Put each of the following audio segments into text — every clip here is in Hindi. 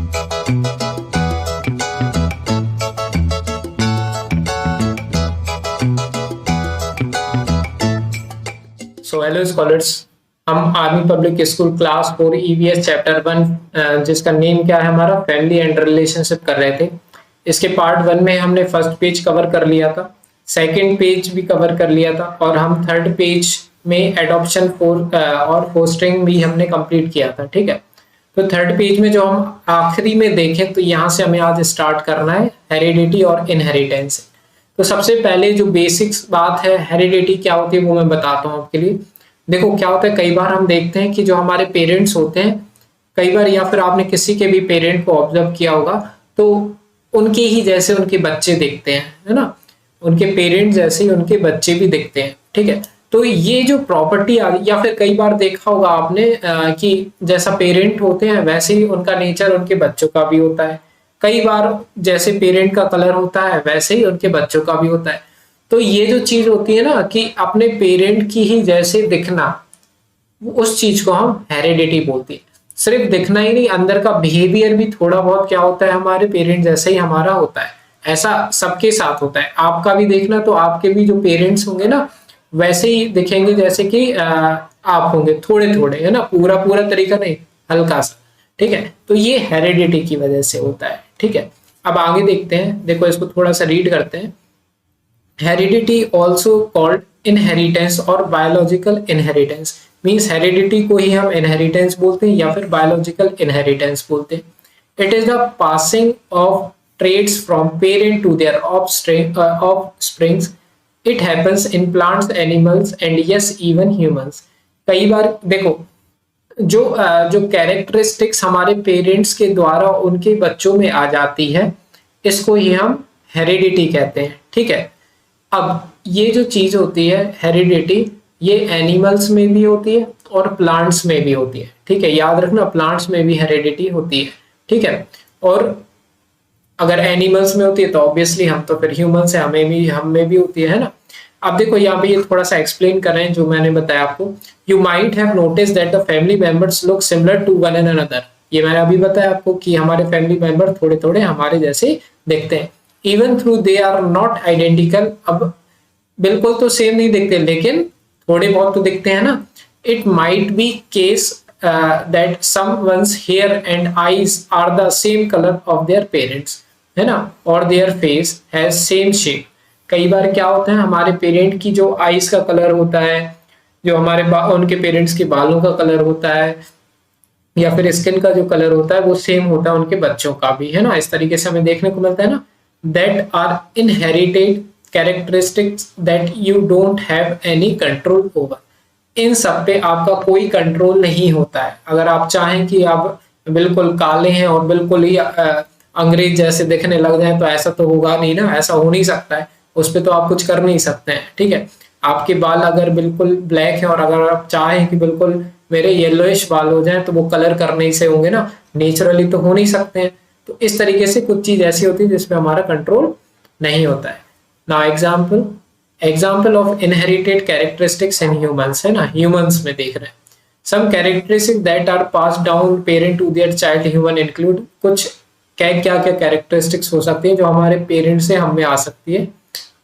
सो हेलो स्कॉलर्स, हम army public school class 4 EVS chapter 1 जिसका नेम क्या है हमारा फैमिली एंड रिलेशनशिप कर रहे थे। इसके पार्ट 1 में हमने फर्स्ट पेज कवर कर लिया था, सेकंड पेज भी कवर कर लिया था और हम थर्ड पेज में एडॉप्शन और फोस्टरिंग भी हमने कंप्लीट किया था। ठीक है, तो थर्ड पेज में जो हम आखिरी में देखें तो यहाँ से हमें आज स्टार्ट करना है हेरिडिटी और इनहेरिटेंस। तो सबसे पहले जो बेसिक्स बात है हेरिडिटी क्या होती है वो मैं बताता हूँ आपके लिए। देखो क्या होता है, कई बार हम देखते हैं कि जो हमारे पेरेंट्स होते हैं, कई बार या फिर आपने किसी के भी पेरेंट को ऑब्जर्व किया होगा तो उनके ही जैसे उनके बच्चे दिखते हैं, है ना। उनके पेरेंट्स जैसे ही उनके बच्चे भी दिखते हैं। ठीक है, तो ये जो प्रॉपर्टी या फिर कई बार देखा होगा आपने कि जैसा पेरेंट होते हैं वैसे ही उनका नेचर उनके बच्चों का भी होता है। कई बार जैसे पेरेंट का कलर होता है वैसे ही उनके बच्चों का भी होता है। तो ये जो चीज होती है ना कि अपने पेरेंट की ही जैसे दिखना, उस चीज को हम हेरिडिटी बोलते हैं। सिर्फ दिखना ही नहीं, अंदर का बिहेवियर भी थोड़ा बहुत क्या होता है हमारे पेरेंट जैसे ही हमारा होता है। ऐसा सबके साथ होता है। आपका भी देखना तो आपके भी जो पेरेंट्स होंगे ना वैसे ही दिखेंगे जैसे कि आप होंगे, थोड़े थोड़े, है ना, पूरा पूरा तरीका नहीं, हल्का सा। ठीक है, तो ये हेरिडिटी की वजह से होता है। ठीक है, अब आगे देखते हैं। देखो इसको थोड़ा सा रीड करते हैं। हेरिडिटी ऑल्सो कॉल्ड इनहेरिटेंस और बायोलॉजिकल इनहेरिटेंस, मीन्स हेरिडिटी को ही हम इनहेरिटेंस बोलते हैं या फिर बायोलॉजिकल इनहेरिटेंस बोलते हैं। It is the passing of traits from parent to their offsprings. It happens in plants, animals and yes even humans. कई बार देखो जो कैरेक्टरिस्टिक्स हमारे पेरेंट्स के द्वारा उनके बच्चों में आ जाती है, इसको ही हम हेरिडिटी कहते हैं। ठीक है, अब ये जो चीज होती है हेरिडिटी, ये एनिमल्स में भी होती है और प्लांट्स में भी होती है। ठीक है, याद रखना प्लांट्स में भी हेरिडिटी होती है। ठीक है, और अगर एनिमल्स में होती है तो ऑब्वियसली हम तो फिर ह्यूमंस है, हम में भी होती है ना। अब देखो यहाँ पे ये थोड़ा सा एक्सप्लेन कर रहे हैं जो मैंने बताया आपको। You might have notice that the family members look similar to one and another. ये मैंने अभी बताया आपको कि हमारे फैमिली मेंबर थोड़े थोड़े हमारे जैसे दिखते हैं। Even through they are not identical, अब बिल्कुल तो सेम नहीं दिखते लेकिन थोड़े बहुत तो दिखते हैं ना। It might be case that someone's hair and eyes are the same colour of their parents, है ना, और their face has same shape. कई बार क्या होता है हमारे पेरेंट की जो आईज का कलर होता है, जो हमारे उनके पेरेंट्स के बालों का कलर होता है या फिर स्किन का जो कलर होता है वो सेम होता है उनके बच्चों का भी, है ना। इस तरीके से हमें देखने को मिलता है ना। That are inherited characteristics that you don't have any control over. इन सब पे आपका कोई कंट्रोल नहीं होता है। अगर आप चाहें कि आप बिल्कुल काले हैं और बिल्कुल ही अंग्रेज जैसे दिखने लग जाए तो ऐसा तो होगा नहीं ना, ऐसा हो नहीं सकता है, उस पर तो आप कुछ कर नहीं सकते हैं। ठीक है, आपके बाल अगर बिल्कुल ब्लैक है और अगर आप चाहें कि बिल्कुल मेरे येलोइश बाल हो जाएं तो वो कलर करने से होंगे ना, नेचुरली तो हो नहीं सकते हैं। तो इस तरीके से कुछ चीज ऐसी होती है जिसमें हमारा कंट्रोल नहीं होता है ना। Example of inherited characteristics in humans, है ना, ह्यूमंस में देख रहे हैं। Some characteristics that are pass down parent to their child human include. कुछ क्या क्या कैरेक्टरिस्टिक्स हो सकती है जो हमारे पेरेंट से हम में आ सकती है।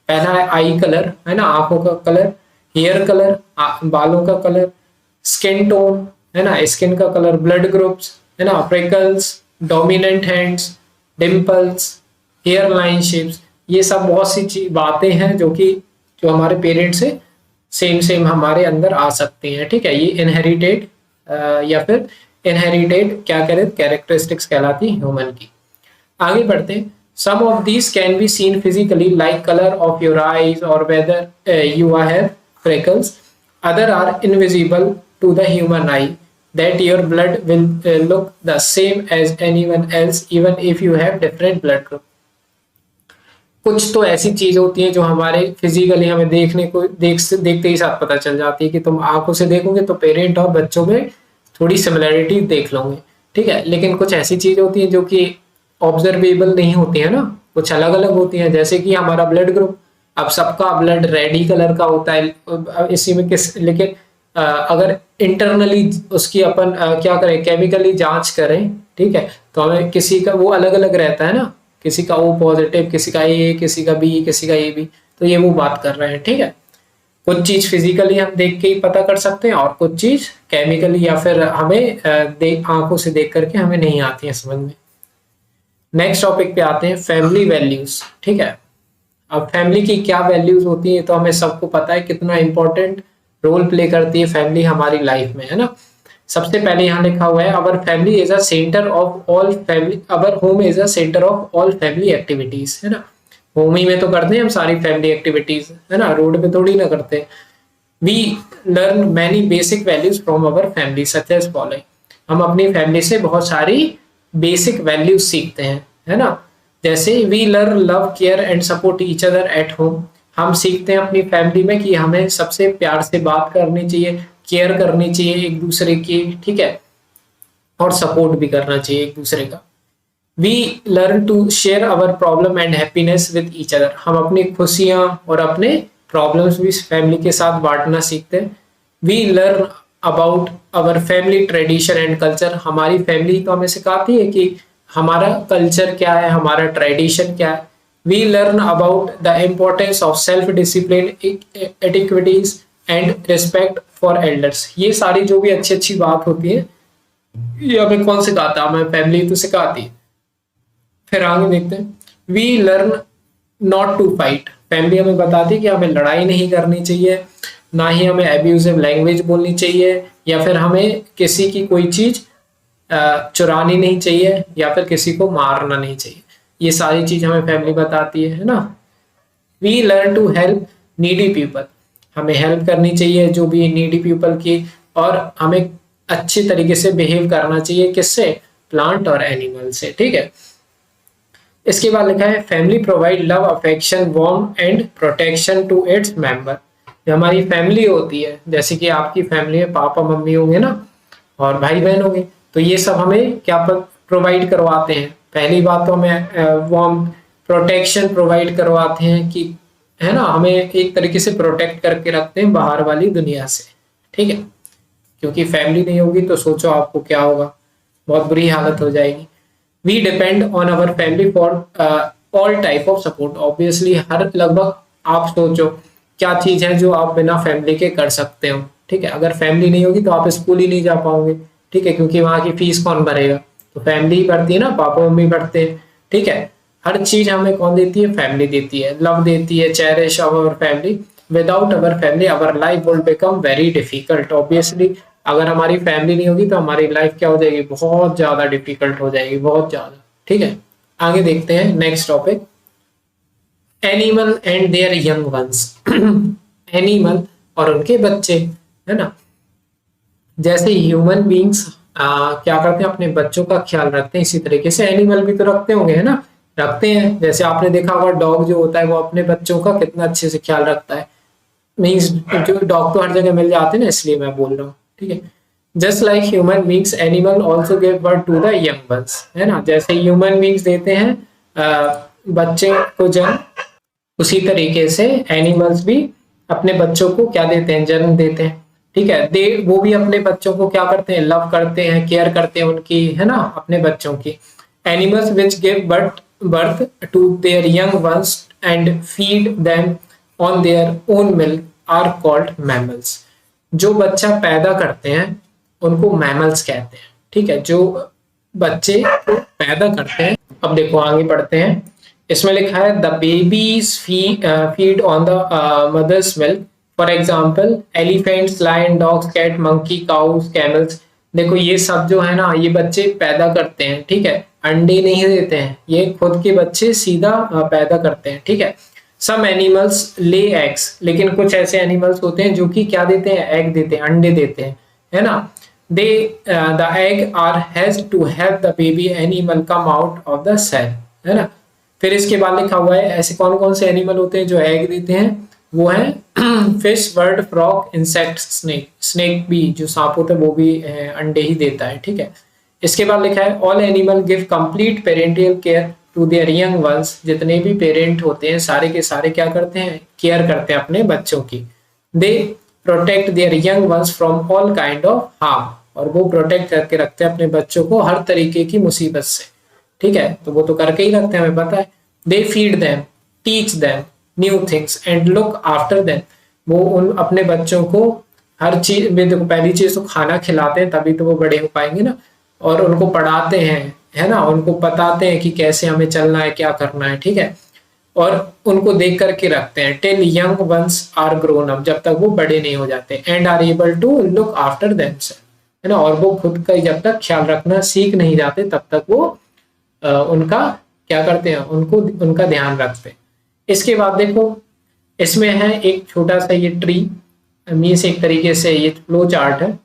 पहला है आई कलर, है ना, आंखों का कलर, हेयर कलर, बालों का कलर, स्किन टोन, है ना, स्किन का कलर, ब्लड ग्रुप्स, है ना, freckles, dominant hands, dimples, hair line shapes. ये सब बहुत सी बातें हैं जो हमारे पेरेंट से सेम हमारे अंदर आ सकती हैं। ठीक है, ये इनहेरिटेड या फिर इनहेरिटेड क्या करें कैरेक्टरिस्टिक्स कहलाती है ह्यूमन की। आगे बढ़ते हैं। Some of these can be seen physically, like color of your eyes or whether you have freckles. Other are invisible to the human eye. That your blood will look the same as anyone else, even if you have different blood group. कुछ तो ऐसी चीज होती है जो हमारे फिजिकली हमें देखते ही साथ पता चल जाती है कि तुम आंखों से देखोगे तो पेरेंट और बच्चों में थोड़ी सिमिलरिटी देख लोगे। ठीक है, लेकिन कुछ ऐसी चीज होती है जो कि ऑब्जर्वेबल नहीं होती है ना, कुछ अलग अलग होती है। जैसे कि हमारा ब्लड ग्रुप, अब सबका ब्लड रेड ही कलर का होता है इसी में लेकिन अगर इंटरनली उसकी अपन क्या करें, केमिकली जांच करें ठीक है। तो हमें किसी का वो अलग अलग रहता है ना, किसी का O पॉजिटिव, किसी का A, किसी का B, किसी का AB, तो ये वो बात कर रहे हैं, ठीक है। कुछ चीज फिजिकली हम देख के ही पता कर सकते हैं और कुछ चीज केमिकली या फिर हमें आंखों से देख करके हमें नहीं आती है समझ में। नेक्स्ट टॉपिक पे आते हैं, फैमिली वैल्यूज, ठीक है। अब फैमिली की क्या वैल्यूज होती है तो हमें सबको पता है कितना इंपॉर्टेंट रोल प्ले करती है फैमिली हमारी लाइफ में, है ना। सबसे पहले यहाँ लिखा हुआ है, our family is a centre of all family, our home is a centre of all family activities, है ना। होम ही में तो करते हैं हम सारी फैमिली एक्टिविटीज, है ना, रोड पे थोड़ी ना करते। We learn many basic values from our family such as following, हम अपनी फैमिली से बहुत सारी बेसिक वैल्यूज सीखते हैं, है ना। जैसे we learn love care and support each other at home, हम सीखते हैं अपनी फैमिली में कि हमें सबसे प्यार से बात करनी चाहिए, केयर करनी चाहिए एक दूसरे की, ठीक है, और सपोर्ट भी करना चाहिए एक दूसरे का। We learn to share our problem and happiness with each other, हम अपनी खुशियां और अपने प्रॉब्लम्स भी फैमिली के साथ बांटना सीखते हैं। We learn about our family tradition and culture, हमारी फैमिली तो हमें सिखाती है कि हमारा कल्चर क्या है, हमारा ट्रेडिशन क्या है। We learn about the importance of self discipline, etiquettes and respect for elders, ये सारी जो भी अच्छी अच्छी बात होती है ये हमें कौन सिखाता है, हमें फैमिली तो सिखाती है। फिर आगे देखते हैं, we learn not to fight, family हमें बताती है कि हमें लड़ाई नहीं करनी चाहिए, ना ही हमें एब्यूजिव लैंग्वेज बोलनी चाहिए, या फिर हमें किसी की कोई चीज चुरानी नहीं चाहिए, या फिर किसी को मारना नहीं चाहिए। ये सारी चीज हमें फैमिली बताती है ना। We learn to help needy people, हमें हेल्प करनी चाहिए जो भी नीडी पीपल की, और हमें अच्छे तरीके से बिहेव करना चाहिए, किससे, प्लांट और एनिमल से, ठीक है। इसके बाद लिखा है, family provide love affection warm and protection to its member, जो हमारी फैमिली होती है, जैसे कि आपकी फैमिली में पापा मम्मी होंगे ना और भाई बहन होंगे, तो ये सब हमें क्या प्रोवाइड करवाते हैं, पहली बात तो हमें वार्म प्रोटेक्शन प्रोवाइड करवाते हैं कि, है ना, हमें एक तरीके से प्रोटेक्ट करके रखते हैं बाहर वाली दुनिया से, ठीक है। क्योंकि फैमिली नहीं होगी तो सोचो आपको क्या होगा, बहुत बुरी हालत हो जाएगी। We depend on our family for all type of support, obviously हर लगभग आप सोचो क्या चीज है जो आप बिना फैमिली के कर सकते हो, ठीक है। अगर फैमिली नहीं होगी तो आप स्कूल ही नहीं जा पाओगे, ठीक है, क्योंकि वहां की फीस कौन भरेगा, तो फैमिली ही भरती है ना, पापा मम्मी भरते हैं, ठीक है। हर चीज हमें कौन देती है, फैमिली देती है, लव देती है, cherish our family, without our family our life will become very difficult, obviously अगर हमारी फैमिली नहीं होगी तो हमारी लाइफ क्या हो जाएगी, बहुत ज्यादा डिफिकल्ट हो जाएगी, बहुत ज्यादा, ठीक है। आगे देखते हैं next topic, animal and there young once, animal और उनके बच्चे, है ना। जैसे ह्यूमन बींग्स क्या करते हैं, अपने बच्चों का ख्याल रखते हैं, इसी तरीके से एनिमल भी तो रखते होंगे, है ना, रखते हैं। जैसे आपने देखा होगा डॉग जो होता है वो अपने बच्चों का कितना अच्छे से ख्याल रखता है, मीन्स जो डॉग तो हर जगह मिल जाते हैं ना, इसलिए मैं बोल रहा हूँ, ठीक है। Just like human beings animal also give birth to the young ones, है ना, जैसे ह्यूमन बींग्स देते हैं बच्चे को जन्म, उसी तरीके से एनिमल्स भी अपने बच्चों को क्या देते हैं, जन्म देते हैं, ठीक है। दे वो भी अपने बच्चों को क्या करते हैं, लव करते हैं, केयर करते हैं उनकी, है ना, अपने बच्चों की। Animals which give birth to their young ones and feed them on their own milk are called mammals, जो बच्चा पैदा करते हैं उनको मैमल्स कहते हैं, ठीक है, जो बच्चे को पैदा करते हैं। अब देखो आगे बढ़ते हैं, इसमें लिखा है the babies feed on the mother's milk, for example elephants, lion, dogs, cat, monkey, cows, camels. देखो ये सब जो है ना, ये बच्चे पैदा करते हैं, ठीक है, अंडे नहीं देते हैं, ये खुद के बच्चे सीधा पैदा करते हैं, ठीक है। सम एनिमल्स ले एग्स, लेकिन कुछ ऐसे एनिमल्स होते हैं जो कि क्या देते हैं, एग देते हैं, अंडे देते हैं, है ना। They the egg are has to help the baby animal come out of the shell, है ना। फिर इसके बाद लिखा हुआ है ऐसे कौन कौन से एनिमल होते हैं जो एग देते हैं, वो है fish, bird, frog, insect, snake, snake भी जो सांप होता है वो भी अंडे ही देता है, ठीक है। इसके बाद लिखा है all animal give complete parental care to their young ones, जितने भी पेरेंट होते हैं सारे के सारे क्या करते हैं, केयर करते हैं अपने बच्चों की। They protect their young once from all kind of harm, और वो प्रोटेक्ट करके रखते हैं अपने बच्चों को हर तरीके की मुसीबत से, ठीक है। तो वो तो करके ही रखते हैं, हमें पता है। They feed them, teach them new things and look after them. वो उन अपने बच्चों को हर चीज में, देखो पहली चीज तो खाना खिलाते हैं, तभी तो वो बड़े हो पाएंगे ना। और उनको पढ़ाते हैं, है ना, उनको बताते हैं कि कैसे हमें चलना है, क्या करना है, ठीक है। और उनको देख करके रखते हैं till young ones are grown up, जब तक वो बड़े नहीं हो जाते, and are able to look after themselves, है ना। और वो खुद का जब तक ख्याल रखना सीख नहीं जाते तब तक वो उनका क्या करते हैं, उनको उनका ध्यान रखते हैं। इसके बाद देखो इसमें है एक छोटा सा ये ट्री, मीन्स एक तरीके से ये फ्लो चार्ट है।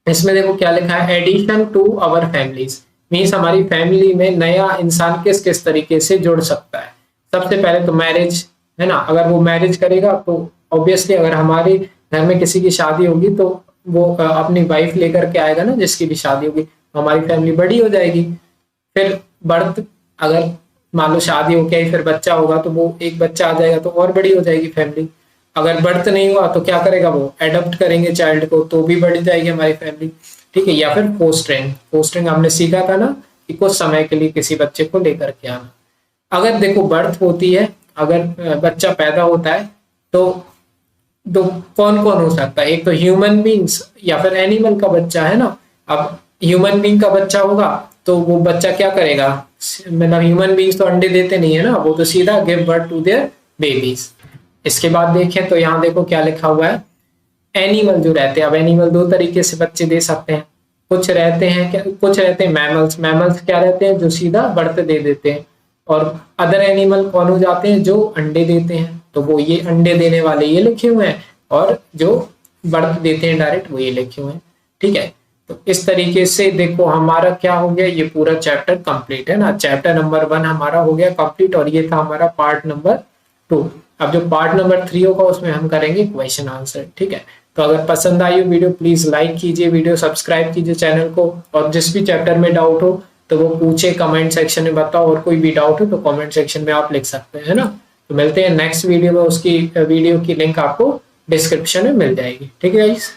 इसमें देखो क्या लिखा है, addition to our families, means हमारी फैमिली में नया इंसान किस किस तरीके से जुड़ सकता है। सबसे पहले तो मैरिज, है ना। अगर वो मैरिज करेगा तो ऑब्वियसली अगर हमारे घर में किसी की शादी होगी तो वो अपनी वाइफ लेकर के आएगा ना, जिसकी भी शादी होगी, तो हमारी फैमिली बड़ी हो जाएगी। फिर बर्थ, अगर मान लो शादी हो गई फिर बच्चा होगा तो वो एक बच्चा आ जाएगा तो और बड़ी हो जाएगी फैमिली। अगर बर्थ नहीं हुआ तो क्या करेगा, वो एडॉप्ट करेंगे चाइल्ड को, तो भी बढ़ जाएगी हमारी फैमिली, ठीक है। या फिर फोस्टरिंग, फोस्टरिंग हमने सीखा था ना कि कुछ समय के लिए किसी बच्चे को लेकर के आना। अगर देखो बर्थ होती है, अगर बच्चा पैदा होता है तो दो कौन कौन हो सकता है, एक तो ह्यूमन बींग्स या फिर एनिमल का बच्चा, है ना। अब ह्यूमन बींग का बच्चा होगा तो वो बच्चा क्या करेगा, मतलब ह्यूमन बींग्स तो अंडे देते नहीं है ना, वो तो सीधा give birth to their babies. इसके बाद देखें तो यहाँ देखो क्या लिखा हुआ है, एनिमल जो रहते हैं, अब एनिमल दो तरीके से बच्चे दे सकते हैं। कुछ रहते हैं कुछ रहते हैं मैमल्स, मैमल्स क्या रहते हैं, जो सीधा बर्थ दे देते हैं। और अदर एनिमल कौन हो जाते हैं, जो अंडे देते हैं, तो वो ये अंडे देने वाले ये लिखे हुए हैं, और जो बर्थ देते हैं डायरेक्ट वो ये लिखे हुए हैं, ठीक है। तो इस तरीके से देखो हमारा क्या हो गया, ये पूरा चैप्टर कंप्लीट है ना। चैप्टर नंबर 1 हमारा हो गया कंप्लीट, और ये था हमारा पार्ट नंबर 2। अब जो पार्ट नंबर 3 होगा उसमें हम करेंगे क्वेश्चन आंसर, ठीक है। तो अगर पसंद आई हो वीडियो प्लीज लाइक कीजिए, वीडियो सब्सक्राइब कीजिए चैनल को, और जिस भी चैप्टर में डाउट हो तो वो पूछे कमेंट सेक्शन में बताओ, और कोई भी डाउट हो तो कमेंट सेक्शन में आप लिख सकते हैं ना। तो मिलते हैं नेक्स्ट वीडियो में, उसकी वीडियो की लिंक आपको डिस्क्रिप्शन में मिल जाएगी, ठीक है गाइस।